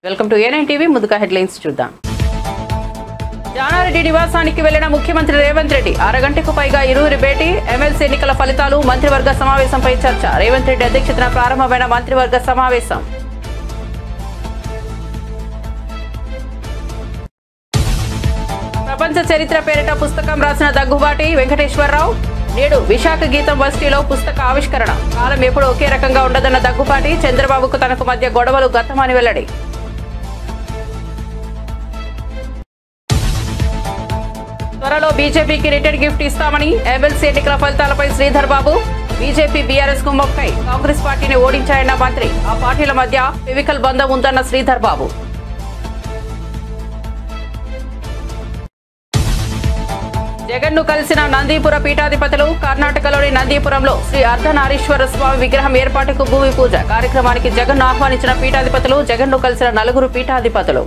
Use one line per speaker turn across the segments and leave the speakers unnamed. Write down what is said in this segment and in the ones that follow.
Welcome to A9 TV. ముందుగా headlines చూద్దాం. జానారెడ్డి నివాసానికి వెళ్లిన ముఖ్యమంత్రి రేవంత్ రెడ్డి అరగంటకు పైగా ఇరువురి భేటీ. ఎమ్మెల్సీ ఎన్నికల ఫలితాలు, మంత్రివర్గ సమావేశంపై చర్చ. రేవంత్ రెడ్డి అధ్యక్షతన ప్రారంభమైన మంత్రివర్గ సమావేశం. ప్రపంచ చరిత్ర పేరిట పుస్తకం రాసిన దగ్గుబాటి వెంకటేశ్వరరావు. నేడు విశాఖ గీతం వర్సిటీలో పుస్తక ఆవిష్కరణ. కాలం ఎప్పుడు ఒకే రకంగా ఉండదన్న దగ్గుబాటి. చంద్రబాబుకు తనకు మధ్య గొడవలు గతమని వెల్లడి. త్వరలో బీజేపీకి రిటర్న్ గిఫ్ట్ ఇస్తామని ఎమ్మెల్సీ ఎన్నికల ఫలితాలపై శ్రీధర్ బాబు. బీజేపీ బీఆర్ఎస్ కు మొక్కై కాంగ్రెస్ పార్టీని ఓడించాయన్న మంత్రి. ఆ పార్టీల మధ్య ఫిజికల్ బంధం ఉందన్న శ్రీధర్ బాబు. జగన్ను కలిసిన నందీపుర పీఠాధిపతులు. కర్ణాటకలోని నందీపురంలో శ్రీ అర్ధనారీశ్వర స్వామి విగ్రహం ఏర్పాటుకు భూమి పూజ. కార్యక్రమానికి జగన్ను ఆహ్వానించిన పీఠాధిపతులు. జగన్ను కలిసిన 4 పీఠాధిపతులు.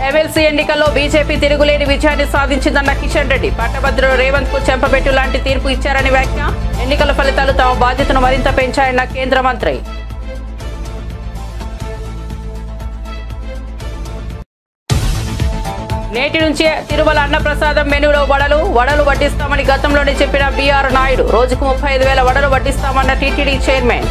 ఎమ్మెల్సీ ఎన్నికల్లో బీజేపీ తిరుగులేని విజయాన్ని సాధించిందన్న కిషన్ రెడ్డి. పట్టభద్రుడు రేవంత్ కు చెంపబెట్టు లాంటి తీర్పు ఇచ్చారని వ్యాఖ్య. ఎన్నికల ఫలితాలు తమ బాధ్యతను మరింత పెంచాయన్న కేంద్ర మంత్రి. నేటి నుంచే తిరుమల అన్నప్రసాదం మెనూలో వడలు వడ్డిస్తామని గతంలోనే చెప్పిన బీఆర్ నాయుడు. రోజుకు 35,000 వడలు వడ్డిస్తామన్న టీటీడీ చైర్మన్.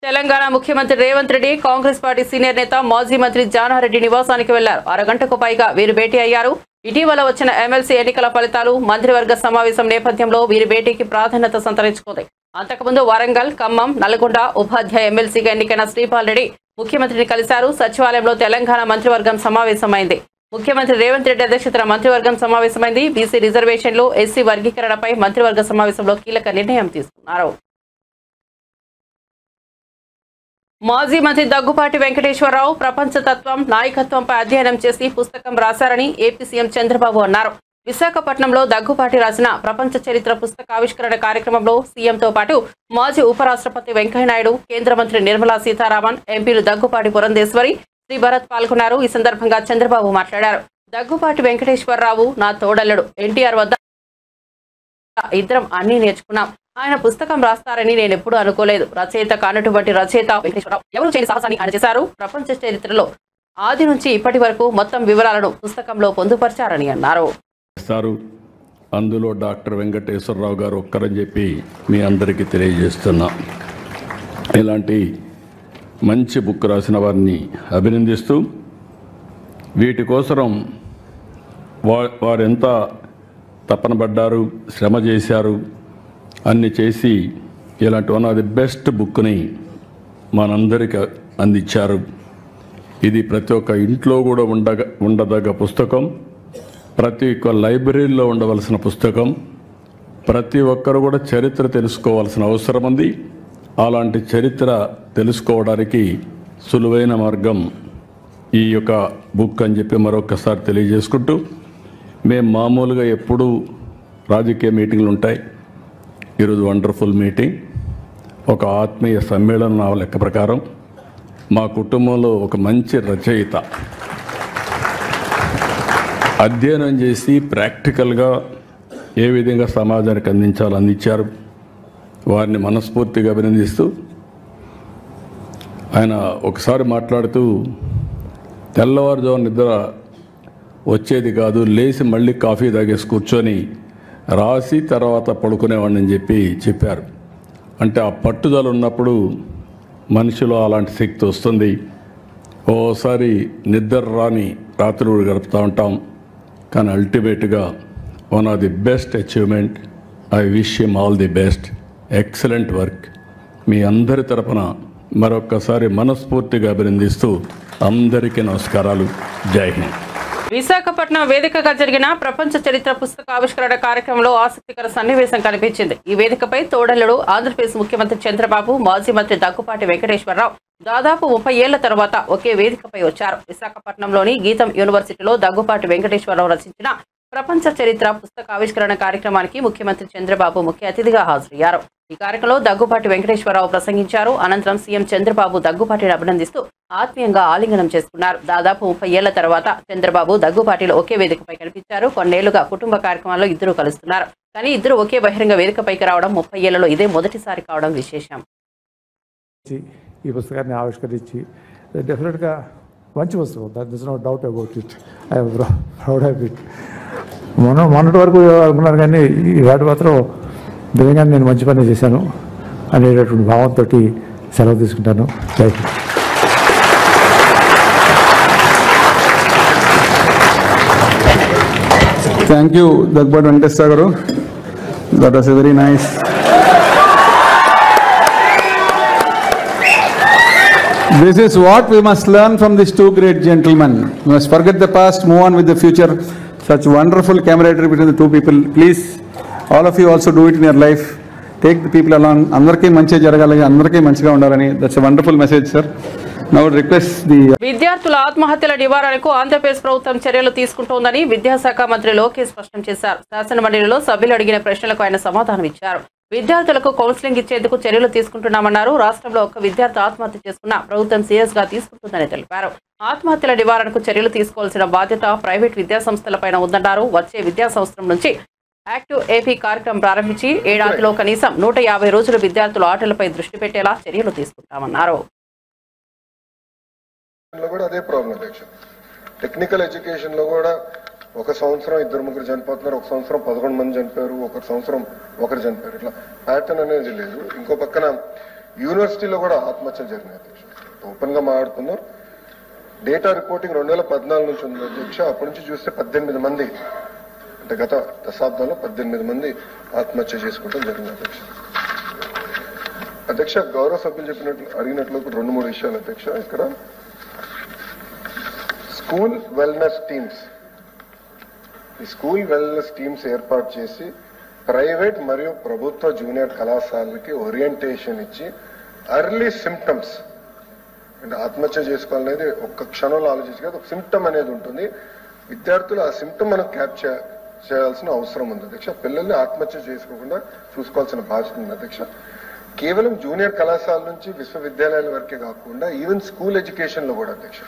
తెలంగాణ ముఖ్యమంత్రి రేవంత్ రెడ్డి కాంగ్రెస్ పార్టీ సీనియర్ నేత మాజీ మంత్రి జానారెడ్డి నివాసానికి వెళ్లారు. అరగంటకు పైగా వీరు భేటీ అయ్యారు. ఇటీవల వచ్చిన ఎమ్మెల్సీ ఎన్నికల ఫలితాలు, మంత్రివర్గ సమావేశం నేపథ్యంలో వీరి భేటీకి ప్రాధాన్యత సంతరించుకుంది. అంతకుముందు వరంగల్, ఖమ్మం, నల్గొండ ఉపాధ్యాయ ఎమ్మెల్సీగా ఎన్నికైన శ్రీపాల్ రెడ్డి ముఖ్యమంత్రిని కలిశారు. సచివాలయంలో తెలంగాణ మంత్రివర్గం సమావేశమైంది. ముఖ్యమంత్రి రేవంత్ రెడ్డి అధ్యక్షతన మంత్రివర్గం సమావేశమైంది. బీసీ రిజర్వేషన్లు, ఎస్సీ వర్గీకరణపై మంత్రివర్గ సమావేశంలో కీలక నిర్ణయం తీసుకున్నారు. మాజీ మంత్రి దగ్గుబాటి వెంకటేశ్వరరావు ప్రపంచతత్వం, నాయకత్వంపై అధ్యయనం చేసి పుస్తకం రాశారని ఏపీ సీఎం చంద్రబాబు అన్నారు. విశాఖపట్నంలో దగ్గుబాటి రాసిన ప్రపంచ చరిత్ర పుస్తక ఆవిష్కరణ కార్యక్రమంలో సీఎంతో పాటు మాజీ ఉపరాష్ట్రపతి వెంకయ్యనాయుడు, కేంద్ర మంత్రి నిర్మలా సీతారామన్, ఎంపీలు దగ్గుబాటి పురంధేశ్వరి, శ్రీ భరత్ పాల్గొన్నారు. ఈ సందర్భంగా చంద్రబాబు మాట్లాడారు. దగ్గుబాటి వెంకటేశ్వరరావు నా తోడల్లుడు. ఎన్టీఆర్ వద్ద ఇద్దరం అన్ని నేర్చుకున్నాం. ఆయన పుస్తకం రాస్తారని నేను ఎప్పుడూ అనుకోలేదు. రచయిత కానటువంటి రచయిత వెంకటేశ్వరరావు ఎవరు చేయని సాహసాన్ని ఆయన చేశారు. ప్రపంచ చరిత్రలో ఆది నుంచి ఇప్పటి వరకు మొత్తం వివరాలను పుస్తకంలో పొందుపరిచారని అన్నారు.
అందులో డాక్టర్ వెంకటేశ్వరరావు గారు ఒక్కరని చెప్పి మీ అందరికీ తెలియజేస్తున్నా. ఇలాంటి మంచి బుక్ రాసిన వారిని అభినందిస్తూ, వీటి కోసం వారెంత తపన పడ్డారు, శ్రమ చేశారు, అన్ని చేసి ఇలాంటి వన్ ఆఫ్ ది బెస్ట్ బుక్ని మనందరికీ అందించారు. ఇది ప్రతి ఒక్క ఇంట్లో కూడా ఉండదగ్గ పుస్తకం, ప్రతి ఒక్క లైబ్రరీలో ఉండవలసిన పుస్తకం. ప్రతి ఒక్కరు కూడా చరిత్ర తెలుసుకోవాల్సిన అవసరం ఉంది. అలాంటి చరిత్ర తెలుసుకోవడానికి సులువైన మార్గం ఈ యొక్క బుక్ అని చెప్పి మరొకసారి తెలియజేసుకుంటూ, మేము మామూలుగా ఎప్పుడూ రాజకీయ మీటింగ్లు ఉంటాయి. ఈరోజు వండర్ఫుల్ మీటింగ్, ఒక ఆత్మీయ సమ్మేళనం. నా లెక్క ప్రకారం మా కుటుంబంలో ఒక మంచి రచయిత అధ్యయనం చేసి ప్రాక్టికల్గా ఏ విధంగా సమాజానికి అందించారు. వారిని మనస్ఫూర్తిగా అభినందిస్తూ, ఆయన ఒకసారి మాట్లాడుతూ తెల్లవారుజాము నిద్ర వచ్చేది కాదు, లేచి మళ్ళీ కాఫీ తాగేసి కూర్చొని రాసి తర్వాత పడుకునేవాడిని అని చెప్పారు. అంటే ఆ పట్టుదల ఉన్నప్పుడు మనిషిలో అలాంటి శక్తి వస్తుంది. ఓసారి నిద్ర రాని రాత్రులు గడుపుతూ ఉంటాం, కానీ అల్టిమేట్గా one of the best achievement. I wish him all the best. Excellent work. మీ అందరి తరపున మరొక్కసారి మనస్ఫూర్తిగా అభినందిస్తూ అందరికీ నమస్కారాలు. జై హింద్.
విశాఖపట్నం వేదికగా జరిగిన ప్రపంచ చరిత్ర పుస్తక ఆవిష్కరణ కార్యక్రమంలో ఆసక్తికర సన్నివేశం కనిపించింది. ఈ వేదికపై తోడల్లుడు ఆంధ్రప్రదేశ్ ముఖ్యమంత్రి చంద్రబాబు, మాజీ మంత్రి దగ్గుబాటి వెంకటేశ్వరరావు దాదాపు 30 ఏళ్ల తర్వాత ఒకే వేదికపై వచ్చారు. విశాఖపట్నంలోని గీతం యూనివర్సిటీలో దగ్గుబాటి వెంకటేశ్వరరావు రచించిన ప్రపంచ చరిత్ర పుస్తక ఆవిష్కరణ కార్యక్రమానికి ముఖ్యమంత్రి చంద్రబాబు ముఖ్య అతిథిగా హాజరయ్యారు. ఈ కార్యక్రమంలో దగ్గుపాటి వెంకటేశ్వరరావు ప్రసంగించారు. అనంతరం సీఎం చంద్రబాబు దగ్గుపాటిని అభినందిస్తూ ఆత్మీయంగా ఆలింగనం చేసుకున్నారు. దాదాపు 30 ఏళ్ల తర్వాత చంద్రబాబు దగ్గుపాటిలో ఒకే వేదికపై కనిపించారు. కొన్నేళ్లుగా కుటుంబ కార్యక్రమాల్లో ఇద్దరు కలుస్తున్నారు. కానీ ఇద్దరు ఒకే బహిరంగ వేదికపైకి రావడం 30 ఏళ్లలో ఇదే మొదటిసారి కావడం విశేషం.
ఈ పుస్తకాన్ని ఆవిష్కరించి డెఫినెట్గా మంచి పుస్తకం, that is no doubt about it. I'm proud of it. మొన్నటి వరకు అనుకున్నాను, కానీ ఈనాటి మాత్రం నిజంగా నేను మంచి పని చేశాను అనేటటువంటి భావంతో సెలవు తీసుకుంటాను. జై Hind.
Thank you, Dagbati Venkateswara garu. That was a very nice. This is what we must learn from these two great gentlemen. We must forget the past, move on with the future. Such wonderful camaraderie between the two people. Please, all of you also do it in your life. Take the people along. Andarki manchiga jaragali, andarki manchiga undalani. That's a wonderful message, sir. Now request the
విద్యార్థుల ఆత్మహత్యల నివారణకు ఆంధ్రప్రదేశ్ ప్రభుత్వం చర్యలు తీసుకుంటోందని విద్యాశాఖ మంత్రి లోకేష్ స్పష్టం చేశారు. శాసనమండలిలో సభ్యులు అడిగిన ప్రశ్నలకు ఆయన సమాధానం ఇచ్చారు. విద్యార్థులకు కౌన్సిలింగ్ ఇచ్చేందుకు చర్యలు తీసుకుంటున్నామన్నారు. రాష్ట్రంలో ఒక్క విద్యార్థి ఆత్మహత్య చేసుకున్న ప్రభుత్వం సీరియస్ గా తీసుకుంటుందని తెలిపారు. ఆత్మహత్యల నివారణకు చర్యలు తీసుకోవాల్సిన బాధ్యత ప్రైవేట్ విద్యాసంస్థలపైన ఉందన్నారు. వచ్చే విద్యా సంవత్సరం నుంచి యాక్టివ్ ఏపీ కార్యక్రమం ప్రారంభించి ఏడాదిలో కనీసం 150 రోజులు విద్యార్థుల ఆటలపై దృష్టి పెట్టేలా చర్యలు తీసుకుంటామన్నారు.
కూడా అదే ప్రాబ్లం అధ్యక్ష. టెక్నికల్ ఎడ్యుకేషన్ లో కూడా ఒక సంవత్సరం 2-3 చనిపోతున్నారు, ఒక సంవత్సరం 11 మంది చనిపోయారు, ఒక సంవత్సరం ఒకరు చనిపోయారు. ఇట్లా ప్యాటర్న్ అనేది లేదు. ఇంకో పక్కన యూనివర్సిటీలో కూడా ఆత్మహత్యలు జరిగినాయి అధ్యక్ష. ఓపెన్ గా మాట్లాడుకుందాం. డేటా రిపోర్టింగ్ 2014 నుంచి ఉంది అధ్యక్ష. అప్పటి నుంచి చూస్తే 18 మంది, అంటే గత దశాబ్దంలో 18 మంది ఆత్మహత్య చేసుకోవడం జరిగింది అధ్యక్ష. అధ్యక్ష, గౌరవ సభ్యులు చెప్పినట్లు అడిగినట్లు 2-3 విషయాలు అధ్యక్ష. ఇక్కడ స్కూల్ వెల్నెస్ టీమ్స్, ఈ స్కూల్ వెల్నెస్ టీమ్స్ ఏర్పాటు చేసి ప్రైవేట్ మరియు ప్రభుత్వ జూనియర్ కళాశాలకి ఓరియంటేషన్ ఇచ్చి ఎర్లీ సిమ్టమ్స్, అంటే ఆత్మహత్య చేసుకోవాలనేది ఒక్క క్షణంలో ఆలోచించి కాదు, ఒక సిమ్టమ్ అనేది ఉంటుంది. విద్యార్థులు ఆ సిమ్టమ్ మనం క్యాప్చర్ చేయాల్సిన అవసరం ఉంది అధ్యక్ష. పిల్లల్ని ఆత్మహత్య చేసుకోకుండా చూసుకోవాల్సిన బాధ్యత ఉంది అధ్యక్ష. కేవలం జూనియర్ కళాశాల నుంచి విశ్వవిద్యాలయాల వరకే కాకుండా ఈవెన్ స్కూల్ ఎడ్యుకేషన్ లో కూడా అధ్యక్ష,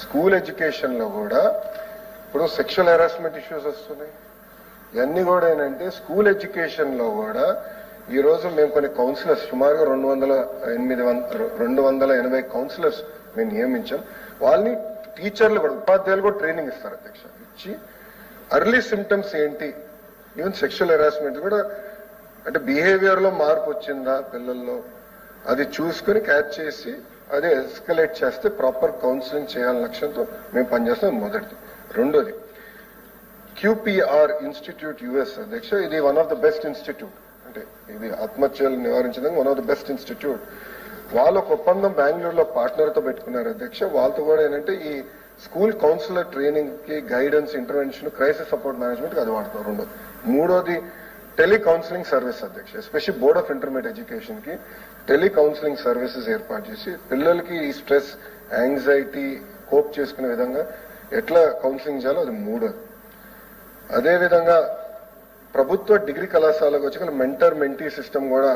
స్కూల్ ఎడ్యుకేషన్ లో కూడా ఇప్పుడు సెక్షువల్ హెరాస్మెంట్ ఇష్యూస్ వస్తున్నాయి. ఇవన్నీ కూడా ఏంటంటే స్కూల్ ఎడ్యుకేషన్ లో కూడా ఈ రోజు మేము కొన్ని కౌన్సిలర్స్, సుమారుగా 280 కౌన్సిలర్స్ మేము నియమించాం. వాళ్ళని టీచర్లు కూడా, ఉపాధ్యాయులు కూడా ట్రైనింగ్ ఇస్తారు అధ్యక్ష. ఇచ్చి ఎర్లీ సిమ్టమ్స్ ఏంటి, ఈవెన్ సెక్షువల్ హెరాస్మెంట్ కూడా, అంటే బిహేవియర్ లో మార్పు వచ్చిందా పిల్లల్లో, అది చూసుకుని క్యాచ్ చేసి అదే ఎస్కలేట్ చేస్తే ప్రాపర్ కౌన్సిలింగ్ చేయాలనే లక్ష్యంతో మేము పనిచేస్తాం. మొదటిది. రెండోది, QPR ఇన్స్టిట్యూట్ యుఎస్ అధ్యక్ష. ఇది one of the best institute, అంటే ఇది ఆత్మహత్యలు నివారించడానికి one of the best institute. వాళ్ళ ఒక ఒప్పందం బెంగళూరులో పార్ట్నర్ తో పెట్టుకున్నారు అధ్యక్ష. వాళ్ళతో కూడా ఏంటంటే ఈ స్కూల్ కౌన్సిలర్ ట్రైనింగ్ కి, guidance, intervention, crisis support management కి అది వాడుతున్నారు. రెండోది. మూడోది, టెలి కౌన్సిలింగ్ సర్వీస్ అధ్యక్ష. Especially board of intermediate education కి టెలి కౌన్సిలింగ్ సర్వీసెస్ ఏర్పాటు చేసి పిల్లలకి ఈ స్ట్రెస్, యాంగ్జైటీ కోప్ చేసుకునే విధంగా ఎట్లా కౌన్సిలింగ్ చేయాలో అది మూడోది. అదేవిధంగా ప్రభుత్వ డిగ్రీ కళాశాలకు వచ్చి మెంటర్ మెంటీ సిస్టమ్ కూడా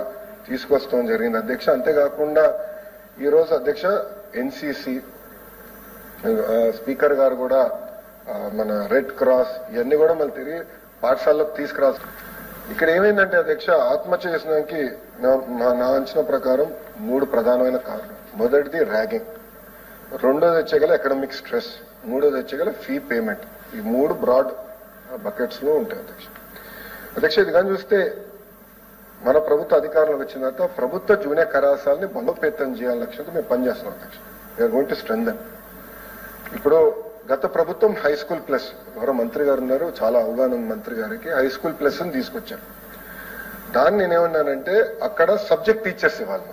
తీసుకొస్తాం జరిగింది అధ్యక్ష. అంతేకాకుండా ఈ రోజు అధ్యక్ష NCC స్పీకర్ గారు కూడా మన రెడ్ క్రాస్ ఇవన్నీ కూడా మళ్ళీ తిరిగి పాఠశాలకు తీసుకురావాలి. ఇక్కడ ఏమైందంటే అధ్యక్ష, ఆత్మహత్య చేసినానికి నా అంచనా ప్రకారం 3 ప్రధానమైన కారణాలు. మొదటిది ర్యాగింగ్, రెండోది వచ్చేగల ఎకడమిక్ స్ట్రెస్, మూడోది వచ్చేగల ఫీ పేమెంట్. ఈ 3 బ్రాడ్ బకెట్స్ లో ఉంటాయి అధ్యక్ష. అధ్యక్ష, ఇది కానీ చూస్తే మన ప్రభుత్వ అధికారంలోకి వచ్చిన తర్వాత ప్రభుత్వ జూనియర్ కళాశాలని బలోపేతం చేయాలని లక్ష్యంతో మేము పనిచేస్తున్నాం అధ్యక్ష. We're going to strengthen. ఇప్పుడు గత ప్రభుత్వం హై స్కూల్ ప్లస్, ఎవరో మంత్రి గారు ఉన్నారు, చాలా అవగాహన ఉంది మంత్రి గారికి, హై స్కూల్ ప్లస్ అని తీసుకొచ్చారు. దాన్ని నేనేమన్నానంటే అక్కడ సబ్జెక్ట్ టీచర్స్ ఇవ్వాలి.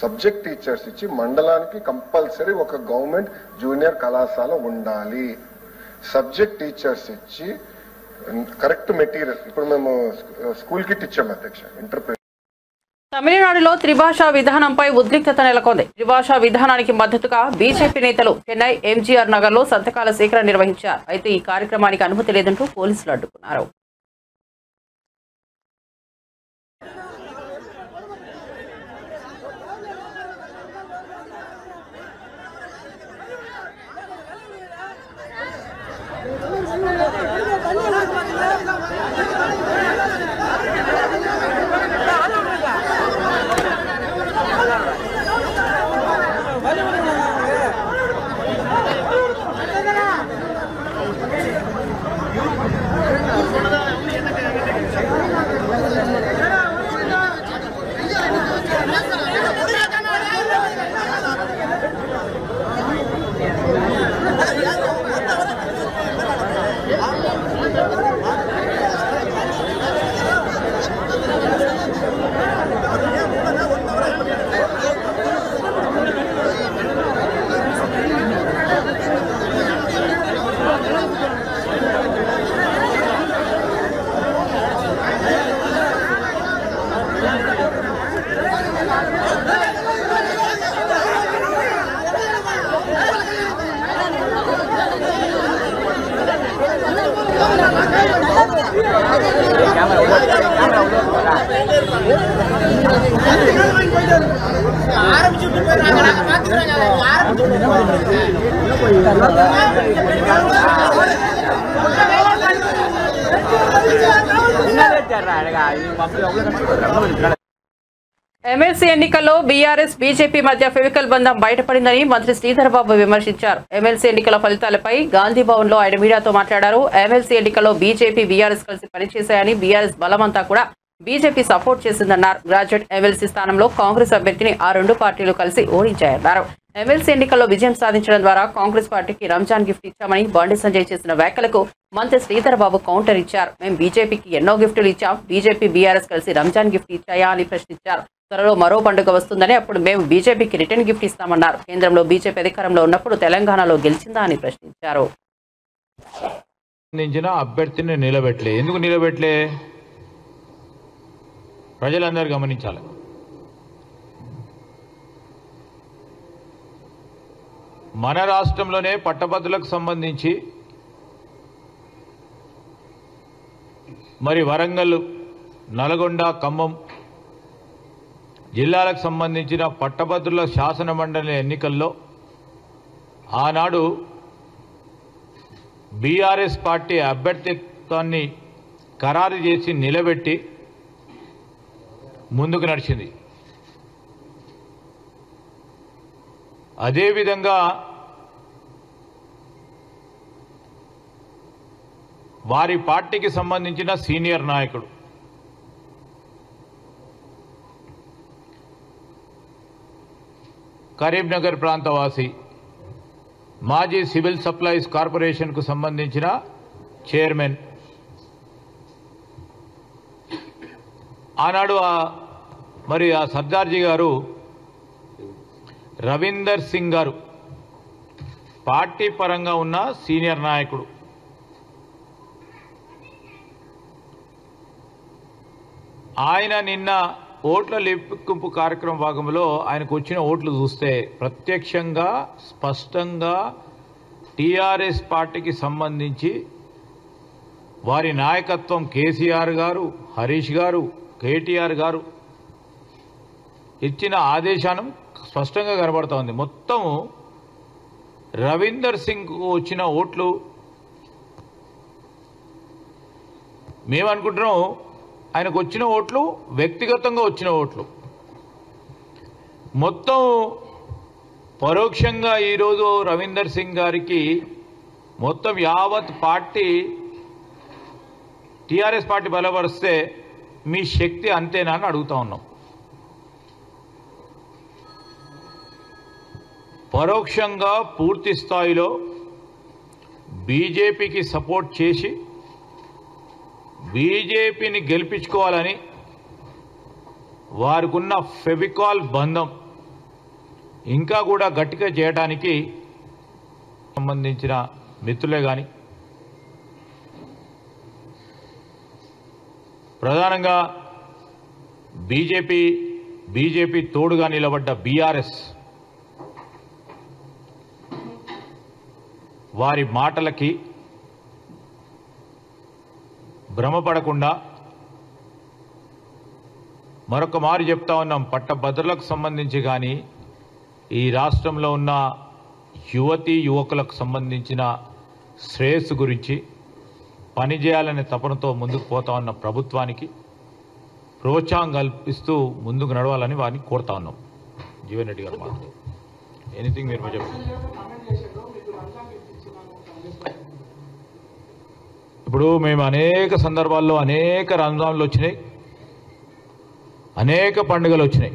సబ్జెక్ట్ టీచర్స్ ఇచ్చి మండలానికి కంపల్సరీ ఒక గవర్నమెంట్ జూనియర్ కళాశాల ఉండాలి. సబ్జెక్ట్ టీచర్స్ ఇచ్చి కరెక్ట్ మెటీరియల్, ఇప్పుడు మేము స్కూల్ కిట్ ఇచ్చాము అధ్యక్ష, ఇంటర్ప్రెట్
తమిళనాడులో త్రిభాషా విధానంపై ఉద్రిక్తత నెలకొంది. త్రిభాషా విధానానికి మద్దతుగా బీజేపీ నేతలు చెన్నై ఎంజీఆర్ నగర్లో సంతకాల సేకరణ నిర్వహించారు. అయితే ఈ కార్యక్రమానికి అనుమతి లేదంటూ పోలీసులు అడ్డుకున్నారు. ఎమ్మెల్సీ ఎన్నికల్లో బీఆర్ఎస్ బీజేపీ మధ్య ఫెవికల్ బంధం బయటపడిందని మంత్రి శ్రీధర్ బాబు విమర్శించారు. ఎమ్మెల్సీ ఎన్నికల ఫలితాలపై గాంధీ భవన్ లో ఆయన మీడియాతో మాట్లాడారు. ఎమ్మెల్సీ ఎన్నికల్లో బీజేపీ బీఆర్ఎస్ కలిసి పనిచేశాయని, బీఆర్ఎస్ బలమంతా కూడా బీజేపీ సపోర్ట్ చేసిందన్నారు. గ్రాడ్యుయేట్ ఎమ్మెల్సీ స్థానంలో కాంగ్రెస్ అభ్యర్థిని ఆ రెండు పార్టీలు కలిసి ఓడించాయన్నారు. ఎమ్మెల్సీ ఎన్నికల్లో విజయం సాధించడం ద్వారా కాంగ్రెస్ పార్టీకి రంజాన్ గిఫ్ట్ ఇచ్చామని బండి సంజయ్ చేసిన వ్యాఖ్యలకు మంత్రి శ్రీధర్ బాబు కౌంటర్ ఇచ్చారు. మేము బీజేపీకి ఎన్నో గిఫ్టులు ఇచ్చాం, బీజేపీ బీఆర్ఎస్ కలిసి రంజాన్ గిఫ్ట్ ఇచ్చాయా అని ప్రశ్నించారు. త్వరలో మరో పండుగ వస్తుందని, అప్పుడు మేము బీజేపీకి రిటర్న్ గిఫ్ట్ ఇస్తామన్నారు. కేంద్రంలో బీజేపీ అధికారంలో ఉన్నప్పుడు తెలంగాణలో గెలిచిందా అని ప్రశ్నించారు.
అభ్యర్థిని నిలబెట్టలే. ఎందుకు నిలబెట్టలే? ప్రజలందరూ గమనించాలి. మన రాష్ట్రంలోనే పట్టభద్రులకు సంబంధించి మరి వరంగల్, నల్గొండ, ఖమ్మం జిల్లాలకు సంబంధించిన పట్టభద్రుల శాసన మండలి ఎన్నికల్లో ఆనాడు బీఆర్ఎస్ పార్టీ అభ్యర్థిత్వాన్ని ఖరారు చేసి నిలబెట్టి ముందుకు నడిచింది. అదేవిధంగా వారి పార్టీకి సంబంధించిన సీనియర్ నాయకుడు కరీంనగర్ ప్రాంతవాసి, మాజీ సివిల్ సప్లైస్ కార్పొరేషన్కు సంబంధించిన చైర్మన్, ఆనాడు మరి ఆ సర్దార్జీ గారు రవీందర్ సింగ్ గారు పార్టీ పరంగా ఉన్న సీనియర్ నాయకుడు. ఆయన నిన్న ఓట్ల లెక్కింపు కార్యక్రమం భాగంలో ఆయనకు వచ్చిన ఓట్లు చూస్తే ప్రత్యక్షంగా స్పష్టంగా టీఆర్ఎస్ పార్టీకి సంబంధించి వారి నాయకత్వం కేసీఆర్ గారు, హరీష్ గారు, కేటీఆర్ గారు ఇచ్చిన ఆదేశానం స్పష్టంగా కనబడుతోంది. మొత్తం రవీందర్ సింగ్ వచ్చిన ఓట్లు మేమనుకుంటున్నాం ఆయనకు వచ్చిన ఓట్లు వ్యక్తిగతంగా వచ్చిన ఓట్లు మొత్తం పరోక్షంగా ఈరోజు రవీందర్ సింగ్ గారికి మొత్తం యావత్ పార్టీ టీఆర్ఎస్ పార్టీ బలపరిస్తే మీ శక్తి అంతేనా అని అడుగుతా ఉన్నాం. పరోక్షంగా పూర్తి స్థాయిలో బీజేపీకి సపోర్ట్ చేసి బీజేపీని గెలిపించుకోవాలని వారికున్న ఫెవికాల్ బంధం ఇంకా కూడా గట్టిగా చేయడానికి సంబంధించిన మిత్రులే కానీ ప్రధానంగా బీజేపీ బీజేపీ తోడుగా నిలబడ్డ బీఆర్ఎస్ వారి మాటలకి భ్రమపడకుండా మరొక మారు చెప్తా ఉన్నాం, పట్టభద్రులకు సంబంధించి కానీ ఈ రాష్ట్రంలో ఉన్న యువతీ యువకులకు సంబంధించిన శ్రేయస్సు గురించి పనిచేయాలనే తపనతో ముందుకు పోతా ఉన్న ప్రభుత్వానికి ప్రోత్సాహం కల్పిస్తూ ముందుకు నడవాలని వారిని కోరుతా ఉన్నాం. జీవన్ రెడ్డి గారు మాట్లాడు. ఎనీథింగ్ మీరు చెప్పండి. ఇప్పుడు మేము అనేక సందర్భాల్లో అనేక రంజాన్లు వచ్చినాయి, అనేక పండుగలు వచ్చినాయి.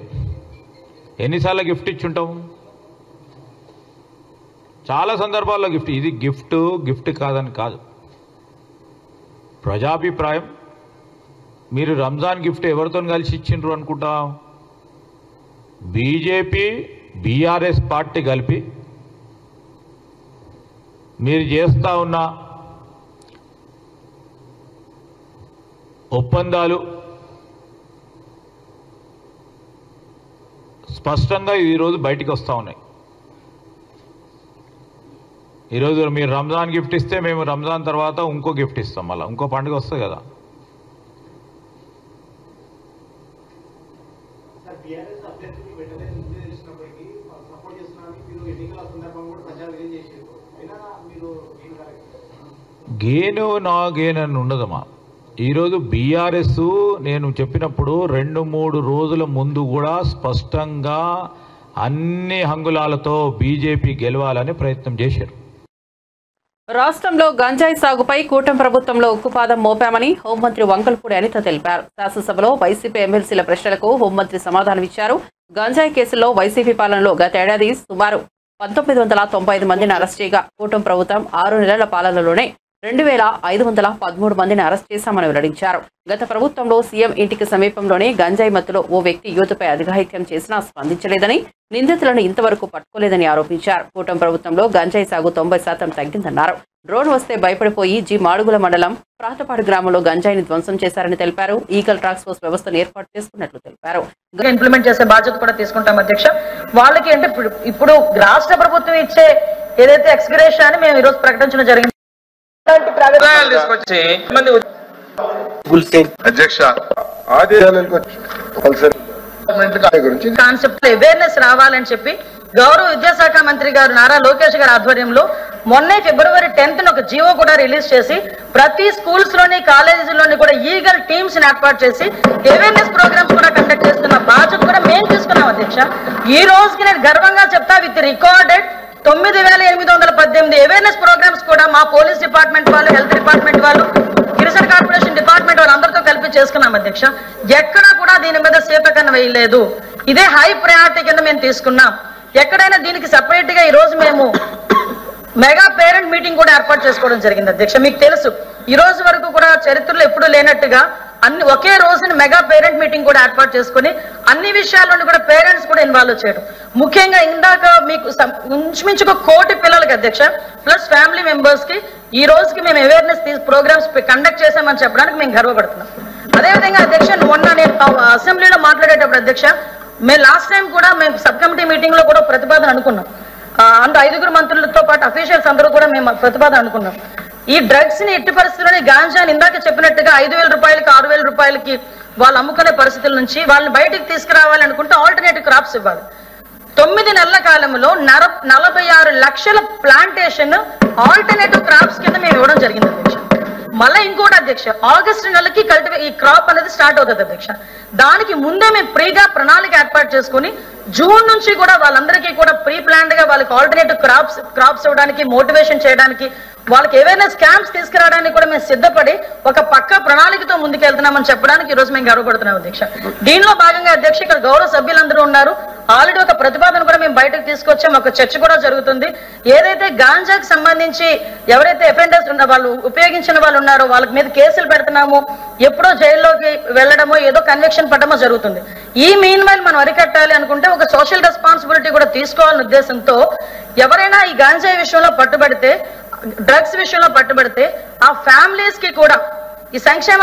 ఎన్నిసార్లు గిఫ్ట్ ఇచ్చుంటాము? చాలా సందర్భాల్లో గిఫ్ట్. ఇది గిఫ్ట్ కాదని కాదు, ప్రజాభిప్రాయం. మీరు రంజాన్ గిఫ్ట్ ఎవరితో కలిసి ఇచ్చిండ్రు అనుకుంటా? బీజేపీ బీఆర్ఎస్ పార్టీ కలిపి మీరు చేస్తా ఉన్న ఒప్పందాలు స్పష్టంగా ఈరోజు బయటికి వస్తూ ఉన్నాయి. ఈరోజు మీరు రంజాన్ గిఫ్ట్ ఇస్తే మేము రంజాన్ తర్వాత ఇంకో గిఫ్ట్ ఇస్తాం, మళ్ళీ ఇంకో పండుగ వస్తుంది కదా. గేను నా గేన్ అని ఉండదమ్మా. ఈరోజు బీఆర్ఎస్ నేను చెప్పినప్పుడు 2-3 రోజుల ముందు కూడా స్పష్టంగా అన్ని హంగులాలతో బీజేపీ గెలవాలని ప్రయత్నం చేశారు.
రాష్ట్రంలో గంజాయి సాగుపై కూటమి ప్రభుత్వంలో ఉక్కుపాదం మోపామని హోంమంత్రి వంకలపూడి అనిత తెలిపారు. శాసనసభలో వైసీపీ ఎమ్మెల్సీల ప్రశ్నలకు హోంమంత్రి సమాధానమిచ్చారు. గంజాయి కేసులో వైసీపీ పాలనలో గతేడాది సుమారు 1995 మందిని అరెస్ట్ చేయగా కూటమి ప్రభుత్వం 6 నెలల పాలనలోనే 2513 మందిని అరెస్ట్ చేశామని వెల్లడించారు. గత ప్రభుత్వంలో సీఎం ఇంటికి సమీపంలోనే గంజాయి మత్తులో ఓ వ్యక్తి యువతపై అఘాయిత్యం చేసినా స్పందించలేదని, నిందితులను ఇంతవరకు పట్టుకోలేదని ఆరోపించారు. కూటమి ప్రభుత్వంలో గంజాయి సాగు 90% తగ్గిందన్నారు. డ్రోన్ వస్తే భయపడిపోయి జి మాడుగుల మండలం ప్రాతపాడు గ్రామంలో గంజాయిని ధ్వంసం చేశారని తెలిపారు. ఈగల్ టాస్క్ ఫోర్స్ వ్యవస్థను ఏర్పాటు చేసుకున్నట్లు తెలిపారు.
ఇంప్లిమెంట్ చేసే బాధ్యత కూడా తీసుకుంటాం అధ్యక్ష. వాళ్ళకి అంటే ఇప్పుడు రాష్ట్ర ప్రభుత్వం ఇచ్చే ఏదైతే ఎక్స్గ్రేషన్ అని మేము ఈరోజు ప్రకటించడం జరిగింది.
అధ్యక్ష ఆదేశాలకు
కాన్సెప్ట్ అవేర్నెస్ రావాలని చెప్పి గౌరవ విద్యాశాఖ మంత్రి గారు నారా లోకేష్ గారి ఆధ్వర్యంలో మొన్నే February 10th ఒక జీవో కూడా రిలీజ్ చేసి ప్రతి స్కూల్స్ లోని కాలేజీలోని కూడా ఈగల్ టీమ్స్ ఏర్పాటు చేసి అవేర్నెస్ ప్రోగ్రామ్స్ కూడా కండక్ట్ చేస్తున్న బాధ్యత కూడా మేము తీసుకున్నాం అధ్యక్ష. ఈ రోజుకి నేను గర్వంగా చెప్తా, విత్ రికార్డెడ్ 9818 అవేర్నెస్ ప్రోగ్రామ్స్ కూడా మా పోలీస్ డిపార్ట్మెంట్ వాళ్ళు, హెల్త్ డిపార్ట్మెంట్ వాళ్ళు, గిరిజన కార్పొరేషన్ డిపార్ట్మెంట్ వాళ్ళందరితో కలిపి చేసుకున్నాం అధ్యక్ష. ఎక్కడా కూడా దీని మీద శీతకన్ను వేయలేదు. ఇదే హై ప్రయారిటీ కింద మేము తీసుకున్నాం. ఎక్కడైనా దీనికి సెపరేట్ గా ఈ రోజు మేము మెగా పేరెంట్ మీటింగ్ కూడా ఏర్పాటు చేసుకోవడం జరిగింది అధ్యక్ష. మీకు తెలుసు, ఈ రోజు వరకు కూడా చరిత్రలో ఎప్పుడూ లేనట్టుగా అన్ని ఒకే రోజున మెగా పేరెంట్ మీటింగ్ కూడా ఏర్పాటు చేసుకుని అన్ని విషయాల్లోనూ కూడా పేరెంట్స్ కూడా ఇన్వాల్వ్ చేయడం. ముఖ్యంగా ఇందాక మీకు ఇంచుమించు 1 కోటి పిల్లలకి అధ్యక్ష ప్లస్ ఫ్యామిలీ మెంబర్స్ కి ఈ రోజుకి మేము అవేర్నెస్ ప్రోగ్రామ్స్ కండక్ట్ చేశామని చెప్పడానికి మేము గర్వపడుతున్నాం. అదేవిధంగా అధ్యక్ష మొన్న నేను అసెంబ్లీలో మాట్లాడేటప్పుడు అధ్యక్ష మేము లాస్ట్ టైం కూడా మేము సబ్ కమిటీ మీటింగ్ లో కూడా ప్రతిపాదన అనుకున్నాం. అంత 5 మంత్రులతో పాటు అఫీషియల్స్ అందరూ కూడా మేము ప్రతిపాదన అనుకున్నాం. ఈ డ్రగ్స్ ని ఎట్టి పరిస్థితుల్లోనే గాంజాని ఇందాక చెప్పినట్టుగా 5000 రూపాయలకి 6000 రూపాయలకి వాళ్ళు అమ్ముకునే పరిస్థితుల నుంచి వాళ్ళని బయటికి తీసుకురావాలనుకుంటే ఆల్టర్నేటివ్ క్రాప్స్ ఇవ్వాలి. 9 నెలల కాలంలో 46 లక్షల ప్లాంటేషన్ ఆల్టర్నేటివ్ క్రాప్స్ కింద మేము ఇవ్వడం జరిగింది అధ్యక్ష. మళ్ళీ ఇంకోటి అధ్యక్ష, ఆగస్టు నెలకి ఈ క్రాప్ అనేది స్టార్ట్ అవుతుంది అధ్యక్ష. దానికి ముందే మేము ప్రీగా ప్రణాళిక ఏర్పాటు చేసుకుని జూన్ నుంచి కూడా వాళ్ళందరికీ కూడా ప్రీ ప్లాన్డ్ గా వాళ్ళకి ఆల్టర్నేటివ్ క్రాప్స్ ఇవ్వడానికి, మోటివేషన్ చేయడానికి, వాళ్ళకి అవేర్నెస్ క్యాంప్స్ తీసుకురావడానికి కూడా మేము సిద్ధపడి ఒక పక్క ప్రణాళికతో ముందుకెళ్తున్నామని చెప్పడానికి ఈ రోజు మేము గర్వపడుతున్నాం అధ్యక్ష. దీనిలో భాగంగా అధ్యక్ష ఇక్కడ గౌరవ సభ్యులందరూ ఉన్నారు. ఆల్రెడీ ఒక ప్రతిపాదన కూడా మేము బయటకు తీసుకొచ్చాం. ఒక చర్చ కూడా జరుగుతుంది. ఏదైతే గాంజాకి సంబంధించి ఎవరైతే అఫెండర్స్ ఉన్న వాళ్ళు ఉపయోగించిన వాళ్ళు ఉన్నారో వాళ్ళకి మీద కేసులు పెడుతున్నామో, ఎప్పుడో జైల్లోకి వెళ్లడమో ఏదో కన్విక్షన్ పడమో జరుగుతుంది. ఈ మీన్ వైల్ మనం అరికట్టాలి అనుకుంటే ఒక సోషల్ రెస్పాన్సిబిలిటీ కూడా తీసుకోవాలనే ఉద్దేశంతో ఎవరైనా ఈ గాంజాయి విషయంలో పట్టుబడితే, డ్రగ్స్ విషయంలో పట్టుబడితే ఆ ఫ్యామిలీస్ కి కూడా ఈ సంక్షేమ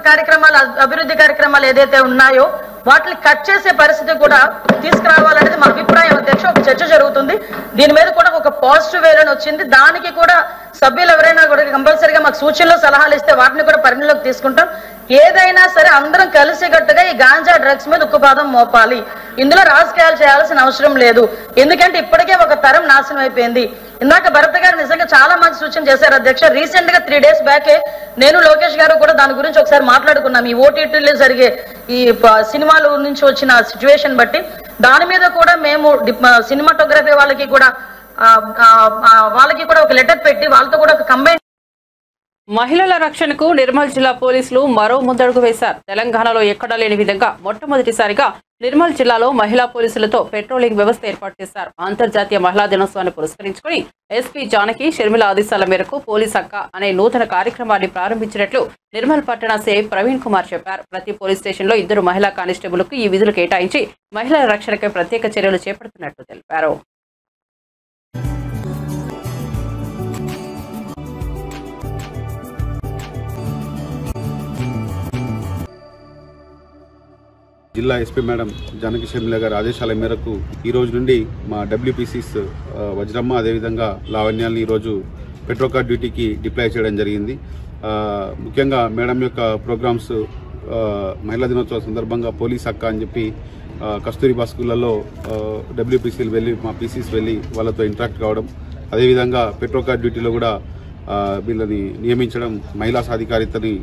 కార్యక్రమాలు, అభివృద్ధి కార్యక్రమాలు ఏదైతే ఉన్నాయో వాటిని కట్ చేసే పరిస్థితి కూడా తీసుకురావాలనేది మా అభిప్రాయం అధ్యక్ష. ఒక చర్చ జరుగుతుంది, దీని మీద కూడా ఒక పాజిటివ్ వేలోనే వచ్చింది. దానికి కూడా సభ్యులు ఎవరైనా కూడా కంపల్సరీగా మాకు సూచనలు సలహాలు ఇస్తే వాటిని కూడా పరిగణలోకి తీసుకుంటాం. ఏదైనా సరే అందరం కలిసికట్టుగా ఈ గాంజా డ్రగ్స్ మీద ఉక్కుపాదం మోపాలి. ఇందులో రాజకీయాలు చేయాల్సిన అవసరం లేదు, ఎందుకంటే ఇప్పటికే ఒక తరం నాశనం అయిపోయింది. ఇందాక భరత్ గారు నిజంగా చాలా మంచి సూచన చేశారు అధ్యక్ష. రీసెంట్ గా 3 days బ్యాకే నేను లోకేష్ గారు కూడా దాని గురించి ఒకసారి మాట్లాడుకున్నాం. ఈ ఓటీటీలో జరిగే ఈ సినిమాల నుంచి వచ్చిన సిచ్యువేషన్ బట్టి దాని మీద కూడా మేము సినిమాటోగ్రఫీ వాళ్ళకి కూడా ఒక లెటర్ పెట్టి వాళ్ళతో కూడా ఒక కంబైన్.
మహిళల రక్షణకు నిర్మల్ జిల్లా పోలీసులు మరో ముందడుగు వేశారు. తెలంగాణలో ఎక్కడా లేని విధంగా మొట్టమొదటిసారిగా నిర్మల్ జిల్లాలో మహిళా పోలీసులతో పెట్రోలింగ్ వ్యవస్థ ఏర్పాటు చేశారు. అంతర్జాతీయ మహిళా దినోత్సవాన్ని పురస్కరించుకుని ఎస్పీ జానకి షర్మిల ఆదేశాల మేరకు పోలీస్ అక్క అనే నూతన కార్యక్రమాన్ని ప్రారంభించినట్లు నిర్మల్ పట్టణ సిఐ ప్రవీణ్ కుమార్ చెప్పారు. ప్రతి పోలీస్ స్టేషన్లో 2 మహిళా కానిస్టేబుల్కు ఈ విధులు కేటాయించి మహిళల రక్షణకై ప్రత్యేక చర్యలు చేపడుతున్నట్లు తెలిపారు.
జిల్లా ఎస్పీ మేడం జానకి షర్మిల గారి ఆదేశాల మేరకు ఈ రోజు నుండి మా డబ్ల్యూపీసీస్ వజ్రమ్మ అదేవిధంగా లావణ్యాలను ఈరోజు పెట్రోకార్ డ్యూటీకి డిప్లాయ్ చేయడం జరిగింది. ముఖ్యంగా మేడం యొక్క ప్రోగ్రామ్స్ మహిళా దినోత్సవం సందర్భంగా పోలీస్ అక్క అని చెప్పి కస్తూరిబా స్కూళ్లలో డబ్ల్యూపీసీలు వెళ్ళి మా పీసీస్ వెళ్ళి వాళ్ళతో ఇంటరాక్ట్ కావడం, అదేవిధంగా పెట్రోకార్ డ్యూటీలో కూడా వీళ్ళని నియమించడం, మహిళా సాధికారితని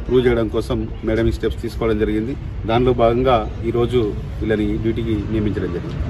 ప్రూవ్ చేయడం కోసం మేడం ఈ స్టెప్స్ తీసుకోవడం జరిగింది. దానిలో భాగంగా ఈరోజు వీళ్ళని డ్యూటీకి నియమించడం జరిగింది.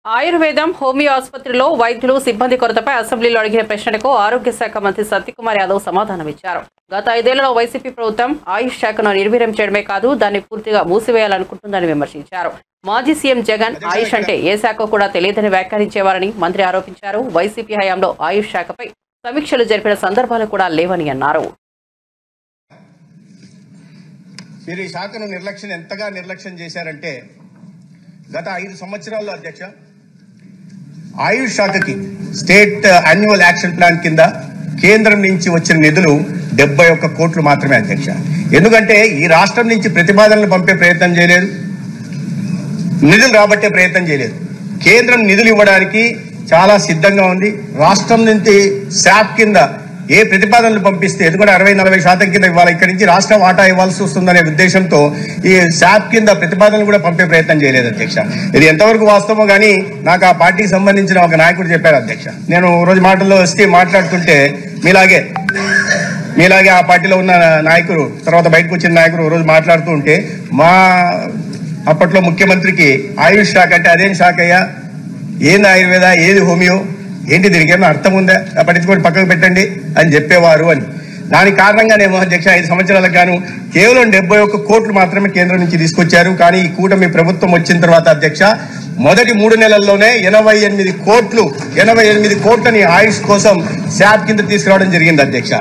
ఆయుర్వేదం హోమియో ఆసుపత్రిలో వైద్యులు సిబ్బంది కొరతపై అసెంబ్లీలో అడిగిన ప్రశ్నలకు ఆరోగ్య శాఖ మంత్రి సత్యకుమార్ యాదవ్ సమాధానమిచ్చారు. గత 5 ఏళ్లలో వైసీపీ ప్రభుత్వం ఆయుష్ శాఖను నిర్వీర్యం చేయడమే కాదు దాన్ని పూర్తిగా మూసివేయాలనుకుంటుందని విమర్శించారు. మాజీ సీఎం జగన్ ఆయుష్ అంటే ఏ శాఖ కూడా తెలియదని వ్యాఖ్యానించేవారని మంత్రి ఆరోపించారు. వైసీపీ హయాంలో ఆయుష్ శాఖపై సమీక్షలు జరిపిన సందర్భాలు కూడా లేవని అన్నారు.
మీరు ఈ శాఖను ఎంతగా నిర్లక్ష్యం చేశారంటే గత 5 సంవత్సరాల్లో అధ్యక్ష ఆయుష్ శాఖకి స్టేట్ యాన్యువల్ యాక్షన్ ప్లాన్ కింద కేంద్రం నుంచి వచ్చిన నిధులు 71 కోట్లు మాత్రమే అధ్యక్ష. ఎందుకంటే ఈ రాష్ట్రం నుంచి ప్రతిపాదనలు పంపే ప్రయత్నం చేయలేదు, నిధులు రాబట్టే ప్రయత్నం చేయలేదు. కేంద్రం నిధులు ఇవ్వడానికి చాలా సిద్ధంగా ఉంది. రాష్ట్రం నుంచి శాప్ కింద ఏ ప్రతిపాదనలు పంపిస్తే, ఎందుకంటే 60-40% కింద ఇవ్వాలి, ఇక్కడి నుంచి రాష్ట్ర వాటా ఇవ్వాల్సి వస్తుందనే ఉద్దేశంతో ఈ శాప్ కింద ప్రతిపాదనలు కూడా పంపే ప్రయత్నం చేయలేదు అధ్యక్ష. ఇది ఎంతవరకు వాస్తవమో కానీ నాకు ఆ పార్టీకి సంబంధించిన ఒక నాయకుడు చెప్పారు అధ్యక్ష. నేను రోజు మాటల్లో వస్తే మాట్లాడుతుంటే మీలాగే ఆ పార్టీలో ఉన్న నాయకుడు, తర్వాత బయటకు వచ్చిన నాయకుడు రోజు మాట్లాడుతూ ఉంటే మా అప్పట్లో ముఖ్యమంత్రికి ఆయుష్ శాఖ అంటే అదేం శాఖ అయ్యా, ఏది ఆయుర్వేద, ఏది హోమియో, ఏంటి దీనికి ఏమైనా అర్థం ఉందా, పట్టించుకొని పక్కకు పెట్టండి అని చెప్పేవారు అని. దానికి కారణంగానేమో అధ్యక్ష 5 సంవత్సరాలకు గాను కేవలం 71 కోట్లు మాత్రమే కేంద్రం నుంచి తీసుకొచ్చారు. కానీ ఈ కూటమి ప్రభుత్వం వచ్చిన తర్వాత అధ్యక్ష మొదటి 3 నెలల్లోనే 88 కోట్లని ఆయుష్ కోసం శాప్ కింద తీసుకురావడం జరిగింది అధ్యక్ష.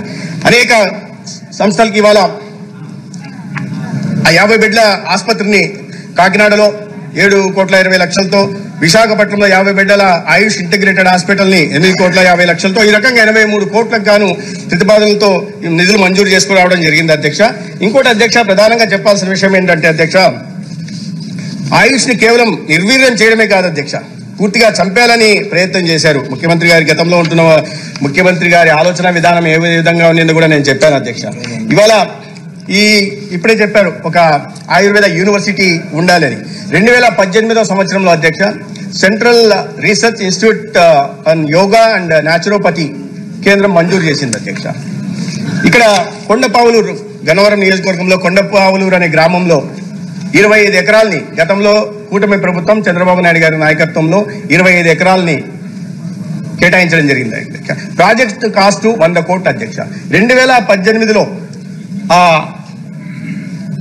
అనేక సంస్థలకి ఇవాళ ఆ 50 బెడ్ల ఆసుపత్రిని కాకినాడలో 7,20,00,000తో, విశాఖపట్నంలో 50 బెడ్ల ఆయుష్ ఇంటిగ్రేటెడ్ హాస్పిటల్ ని 8,50,00,000తో, ఈ రకంగా 83 కోట్లకు గాను ప్రతిపాదనలతో నిధులు మంజూరు చేసుకురావడం జరిగింది అధ్యక్ష. ఇంకోటి అధ్యక్ష, ప్రధానంగా చెప్పాల్సిన విషయం ఏంటంటే అధ్యక్ష, ఆయుష్ ని కేవలం నిర్వీర్యం చేయడమే కాదు అధ్యక్ష, పూర్తిగా చంపేయాలని ప్రయత్నం చేశారు ముఖ్యమంత్రి గారి. గతంలో ఉంటున్న ముఖ్యమంత్రి గారి ఆలోచన విధానం ఏ విధంగా ఉండిందో కూడా నేను చెప్పాను అధ్యక్ష. ఇవాళ ఇప్పుడే చెప్పారు ఒక ఆయుర్వేద యూనివర్సిటీ ఉండాలని. 2018వ సంవత్సరంలో అధ్యక్ష central research institute on yoga and naturopathy కేంద్రం మంజూరు చేసింది అధ్యక్ష. ఇక్కడ కొండపావులూరు, గన్నవరం నియోజకవర్గంలో కొండపావులూరు అనే గ్రామంలో 25 ఎకరాలని గతంలో కూటమి ప్రభుత్వం చంద్రబాబు నాయుడు గారి నాయకత్వంలో 25 ఎకరాలని కేటాయించడం జరిగింది అధ్యక్ష. ప్రాజెక్ట్ కాస్ట్ 100 కోట్లు అధ్యక్ష. 2018లో ఆ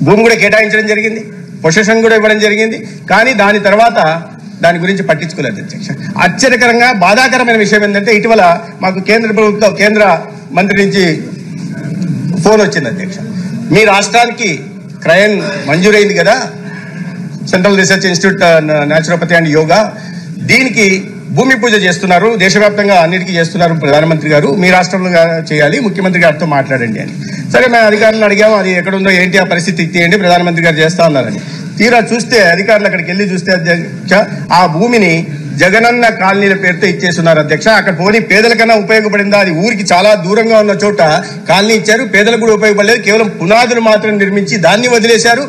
భూమి కూడా కేటాయించడం జరిగింది. పొజిషన్ కూడా ఇవ్వడం జరిగింది. కానీ దాని తర్వాత దాని గురించి పట్టించుకోలేదు అధ్యక్ష. ఆశ్చర్యకరంగా బాధాకరమైన విషయం ఏంటంటే ఇటీవల మాకు కేంద్ర మంత్రి నుంచి ఫోన్ వచ్చింది అధ్యక్ష. మీ రాష్ట్రానికి క్రయన్ మంజూరైంది కదా, central research institute naturopathy and yoga, దీనికి భూమి పూజ చేస్తున్నారు, దేశవ్యాప్తంగా అన్నిటికీ చేస్తున్నారు ప్రధానమంత్రి గారు, మీ రాష్ట్రంలో చేయాలి, ముఖ్యమంత్రి గారితో మాట్లాడండి అని. సరే మేము అధికారులను అడిగాము, అది ఎక్కడుందో ఏంటి ఆ పరిస్థితి తీయండి, ప్రధానమంత్రి గారు చేస్తా ఉన్నారని. తీరా చూస్తే అధికారులు అక్కడికి వెళ్ళి చూస్తే అధ్యక్ష ఆ భూమిని జగనన్న కాలనీల పేరుతో ఇచ్చేస్తున్నారు అధ్యక్ష. అక్కడ పోనీ పేదలకన్నా ఉపయోగపడిందా? అది ఊరికి చాలా దూరంగా ఉన్న చోట కాలనీ ఇచ్చారు, పేదలకు కూడా ఉపయోగపడలేదు, కేవలం పునాదులు మాత్రం నిర్మించి దాన్ని వదిలేశారు.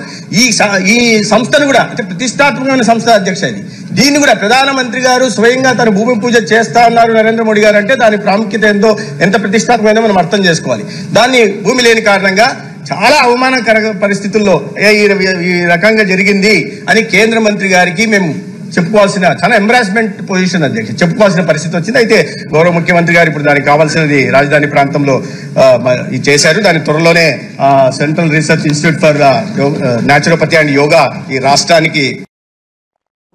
ఈ సంస్థను కూడా అంటే ప్రతిష్టాత్మకమైన సంస్థ అధ్యక్ష ఇది. దీన్ని కూడా ప్రధానమంత్రి గారు స్వయంగా తన భూమి పూజ చేస్తా ఉన్నారు నరేంద్ర మోడీ గారు అంటే దాని ప్రాముఖ్యత ఎంత ప్రతిష్టాత్మకమైనదో మనం అర్థం చేసుకోవాలి. దాన్ని భూమి లేని కారణంగా చాలా అవమానకర పరిస్థితుల్లో ఈ రకంగా జరిగింది అని కేంద్ర మంత్రి గారికి మేము చెప్పుకోవాల్సిన చాలా ఎంబారాస్మెంట్ పొజిషన్ అధ్యక్ష, చెప్పుకోవాల్సిన పరిస్థితి వచ్చింది. అయితే గౌరవ ముఖ్యమంత్రి గారు ఇప్పుడు దానికి కావాల్సినది రాజధాని ప్రాంతంలో చేశారు. దాని త్వరలోనే central research institute for naturopathy and yoga ఈ రాష్ట్రానికి.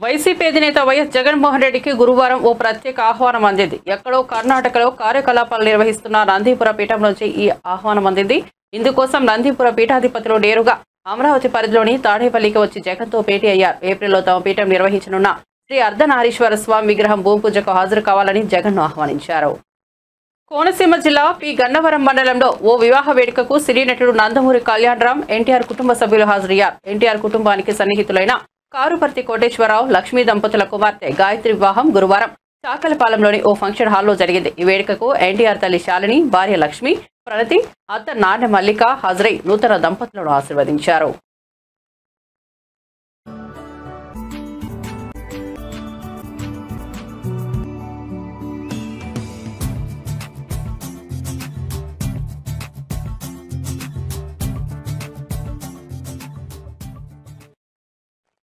వైసీపీ అధినేత వైఎస్ జగన్మోహన్ రెడ్డికి గురువారం ఓ ప్రత్యేక ఆహ్వానం అందింది. ఎక్కడో కర్ణాటకలో కార్యకలాపాలు నిర్వహిస్తున్న నందీపుర పీఠం నుంచి ఈ ఆహ్వానం అందింది. ఇందుకోసం నందీపుర పీఠాధిపతులు నేరుగా అమరావతి పరిధిలోని తాడేపల్లికి వచ్చి జగన్తో భేటీ అయ్యారు. ఏప్రిల్లో తమ పీఠం నిర్వహించనున్న శ్రీ అర్ధనారీశ్వర స్వామి విగ్రహం భూమి పూజకు హాజరు కావాలని జగన్ను ఆహ్వానించారు. కోనసీమ జిల్లా పి గన్నవరం మండలంలో ఓ వివాహ వేడుకకు సినీ నటుడు నందమూరి కళ్యాణరామ్, ఎన్టీఆర్ కుటుంబ సభ్యులు హాజరయ్యారు. ఎన్టీఆర్ కుటుంబానికి సన్నిహితులైన కారుపర్తి కోటేశ్వరరావు, లక్ష్మీ దంపతుల కుమార్తె గాయత్రి వివాహం గురువారం చాకలపాలెంలోని ఓ ఫంక్షన్ హాల్లో జరిగింది. ఈ వేడుకకు ఎన్టీఆర్ తల్లి శాలిని, భార్య లక్ష్మి, ప్రణతి, అత్త నాణ్య మల్లిక హాజరై నూతన దంపతులను ఆశీర్వదించారు.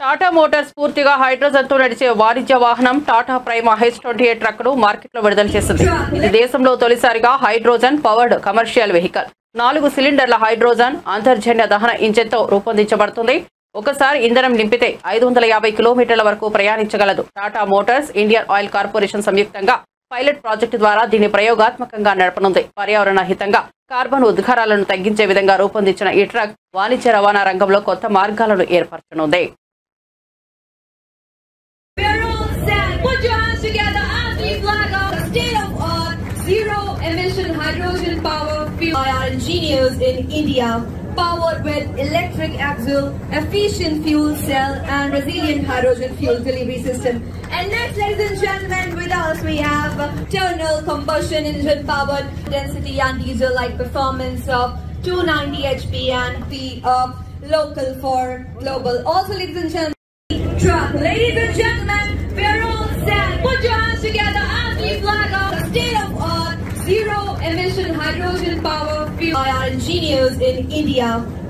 టాటా మోటార్స్ పూర్తిగా హైడ్రోజన్తో నడిచే వాణిజ్య వాహనం టాటా ప్రైమా H28 ట్రక్ ను మార్కెట్లో విడుదల చేసింది. ఇది దేశంలో తొలిసారిగా హైడ్రోజన్ పవర్డ్ కమర్షియల్ వెహికల్. 4 సిలిండర్ల హైడ్రోజన్ అంతర్జన్య దహన ఇంజన్తో రూపొందించబడుతుంది. ఒకసారి ఇంధనం నింపితే 550 కిలోమీటర్ల వరకు ప్రయాణించగలదు. Tata Motors, Indian Oil Corporation సంయుక్తంగా పైలట్ ప్రాజెక్టు ద్వారా దీన్ని ప్రయోగాత్మకంగా నడపనుంది. పర్యావరణ హితంగా కార్బన్ ఉద్గారాలను తగ్గించే విధంగా రూపొందించిన ఈ ట్రక్ వాణిజ్య రవాణా రంగంలో కొత్త మార్గాలను ఏర్పరచనుంది.
Put your hands together as we flag off state-of-art zero-emission hydrogen power fuel by our engineers in India, powered with electric axle, efficient fuel cell, and resilient hydrogen fuel delivery system. And next, ladies and gentlemen, with us we have internal combustion engine powered density and diesel-like performance of 290 HP and P local for global. Also, ladies and gentlemen, truck. Ladies and gentlemen, we're all set. Put your hands together as we flag off state-of-art zero-emission hydrogen power fuel by our engineers in India,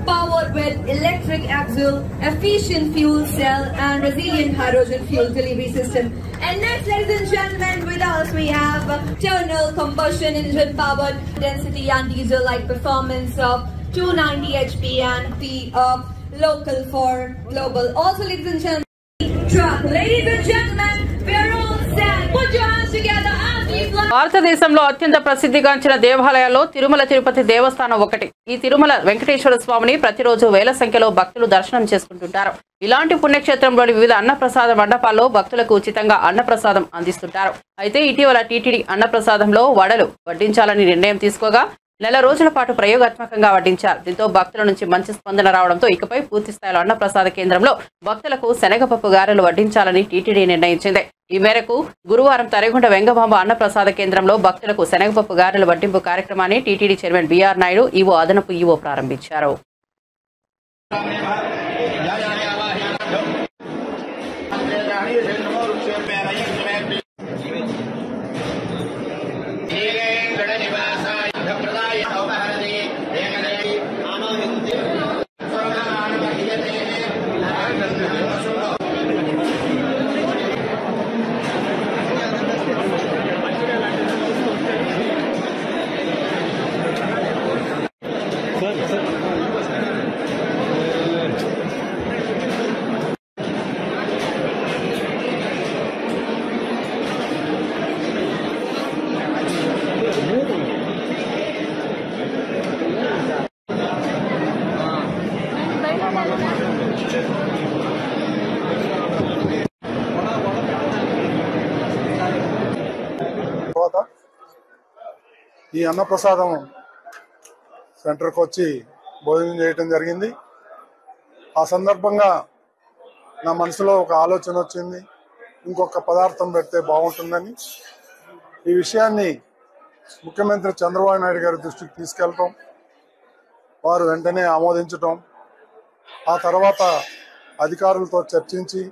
powered with electric axle, efficient fuel cell, and resilient hydrogen fuel delivery system. And next, ladies and gentlemen, with us we have internal combustion engine powered density and diesel-like performance of 290 HP and P local for global. Also, ladies and gentlemen, truck. Ladies and gentlemen, we're all set. Put your hands together as we fly.
భారతదేశంలో అత్యంత ప్రసిద్ధిగాంచిన దేవాలయాల్లో తిరుమల తిరుపతి దేవస్థానం ఒకటి. ఈ తిరుమల వెంకటేశ్వర స్వామిని ప్రతిరోజు వేల సంఖ్యలో భక్తులు దర్శనం చేసుకుంటుంటారు. ఇలాంటి పుణ్యక్షేత్రంలోని వివిధ అన్నప్రసాద మండపాల్లో భక్తులకు ఉచితంగా అన్నప్రసాదం అందిస్తుంటారు. అయితే ఇటీవల టీటీడీ అన్నప్రసాదంలో వడలు వడ్డించాలని నిర్ణయం తీసుకోగా నెల రోజుల పాటు ప్రయోగాత్మకంగా వడ్డించారు. దీంతో భక్తుల నుంచి మంచి స్పందన రావడంతో ఇకపై పూర్తి స్థాయిలో అన్నప్రసాద కేంద్రంలో భక్తులకు శనగపప్పు గారెలు వడ్డించాలని టీటీడీ నిర్ణయించింది. ఈ మేరకు గురువారం తరిగొండ వెంగమాంబ అన్నప్రసాద కేంద్రంలో భక్తులకు శనగపప్పు గారెలు వడ్డింపు కార్యక్రమాన్ని టీటీడీ చైర్మన్ బీఆర్ నాయుడు, ఈవో అదనపు ఈవో ప్రారంభించారు.
ఈ అన్నప్రసాదం సెంటర్కి వచ్చి భోజనం చేయటం జరిగింది. ఆ సందర్భంగా నా మనసులో ఒక ఆలోచన వచ్చింది, ఇంకొక పదార్థం పెడితే బాగుంటుందని. ఈ విషయాన్ని ముఖ్యమంత్రి చంద్రబాబు నాయుడు గారి దృష్టికి తీసుకెళ్ళటం, వారు వెంటనే ఆమోదించటం, ఆ తర్వాత అధికారులతో చర్చించి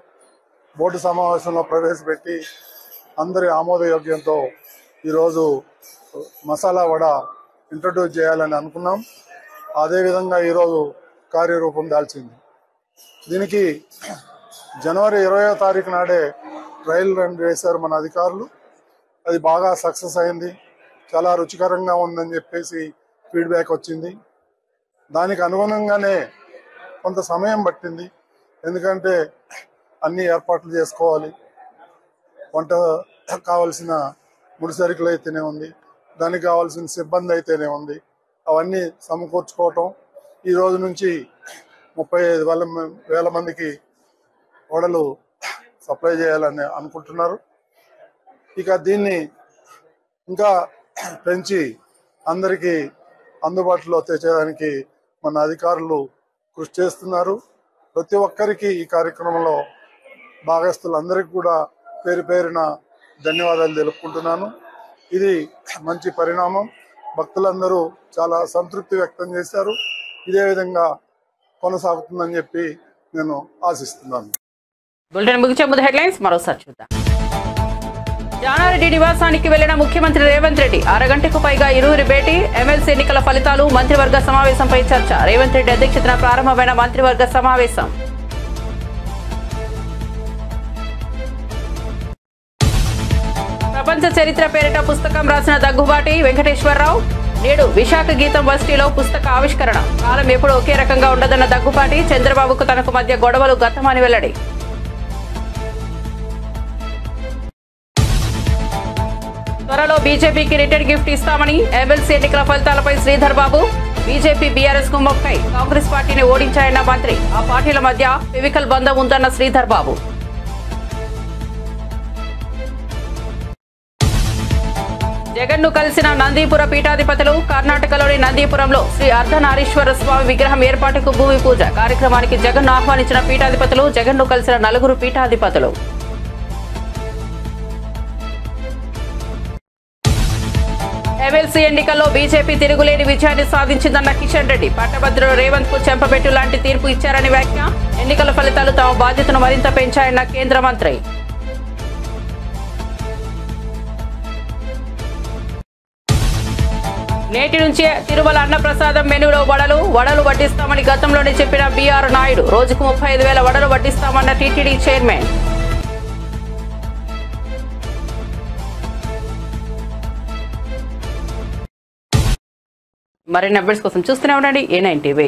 బోర్డు సమావేశంలో ప్రవేశపెట్టి అందరి ఆమోదయోగ్యంతో ఈరోజు మసాలా వడ ఇంట్రడ్యూస్ చేయాలని అనుకున్నాం. అదేవిధంగా ఈరోజు కార్యరూపం దాల్చింది. దీనికి జనవరి 20వ తారీఖు నాడే ట్రయల్ రన్ వేశారు మన అధికారులు. అది బాగా సక్సెస్ అయింది, చాలా రుచికరంగా ఉందని చెప్పేసి ఫీడ్బ్యాక్ వచ్చింది. దానికి అనుగుణంగానే కొంత సమయం పట్టింది, ఎందుకంటే అన్ని ఏర్పాట్లు చేసుకోవాలి. వంట కావాల్సిన ముడిసరుకులు అయితేనే ఉంది, దానికి కావాల్సిన సిబ్బంది అయితేనే ఉంది, అవన్నీ సమకూర్చుకోవటం. ఈ రోజు నుంచి 35,000 మందికి వడలు సప్లై చేయాలని అనుకుంటున్నారు. ఇక దీన్ని ఇంకా పెంచి అందరికీ అందుబాటులో తెచ్చేదానికి మన అధికారులు కృషి చేస్తున్నారు. ప్రతి ఒక్కరికి ఈ కార్యక్రమంలో భాగస్తులందరికీ కూడా పేరు పేరున ధన్యవాదాలు తెలుపుకుంటున్నాను. ఇది మంచి పరిణామం. భక్తులందరూ చాలా సంతృప్తి వ్యక్తం చేశారు. ఇదే విధంగా కొనసాగుతుందని చెప్పి నేను ఆశిస్తున్నాను.
బులెటిన్ ముగించే ముందు హెడ్లైన్స్ మరోసారి చూద్దాం. జానారెడ్డి నివాసానికి వెళ్లిన ముఖ్యమంత్రి రేవంత్ రెడ్డి, అరగంటకు పైగా ఇరువురి భేటీ. ఎమ్మెల్సీ ఎన్నికల ఫలితాలు, మంత్రివర్గ సమావేశంపై చర్చ. రేవంత్ రెడ్డి అధ్యక్షతన ప్రారంభమైన మంత్రివర్గ సమావేశం. ప్రపంచ చరిత్ర పేరిట పుస్తకం రాసిన దగ్గుబాటి వెంకటేశ్వరరావు. నేడు విశాఖ గీతం వర్సిటీలో పుస్తక ఆవిష్కరణ. కాలం ఎప్పుడు ఒకే రకంగా ఉండదన్న దగ్గుబాటి, చంద్రబాబుకు తనకు మధ్య గొడవలు గతమని వెల్లడి. త్వరలో బీజేపీకి రిటర్న్ గిఫ్ట్ ఇస్తామని ఎమ్మెల్సీ ఎన్నికల ఫలితాలపై శ్రీధర్ బాబు. బీజేపీ బీఆర్ఎస్ కు మొక్కై కాంగ్రెస్ పార్టీని ఓడించాయన్న మంత్రి. ఆ పార్టీల మధ్య ఫిజికల్ బంధం ఉందన్న శ్రీధర్ బాబు. జగన్ను కలిసిన నందీపుర పీఠాధిపతులు. కర్ణాటకలోని నందీపురంలో శ్రీ అర్ధనారీశ్వర స్వామి విగ్రహం ఏర్పాటుకు భూమి పూజ. కార్యక్రమానికి జగన్ను ఆహ్వానించిన పీఠాధిపతులు. జగన్ను కలిసిన 4 పీఠాధిపతులు. ఎమ్మెల్సీ ఎన్నికల్లో బీజేపీ తిరుగులేని విజయాన్ని సాధించిందన్న కిషన్ రెడ్డి. పట్టభద్రుడు రేవంత్ కు చెంపబెట్టు లాంటి తీర్పు ఇచ్చారని వ్యాఖ్య. ఎన్నికల ఫలితాలు తమ బాధ్యతను మరింత పెంచాయన్న కేంద్ర మంత్రి. నేటి నుంచే తిరుమల అన్నప్రసాదం మెనూలో వడలు వడ్డిస్తామని గతంలోనే చెప్పిన బీఆర్ నాయుడు. రోజుకు 35,000 వడలు వడ్డిస్తామన్న టీటీడీ చైర్మన్. మరిన్ని అప్డేట్స్ కోసం చూస్తూనే ఉండండి A9 TV.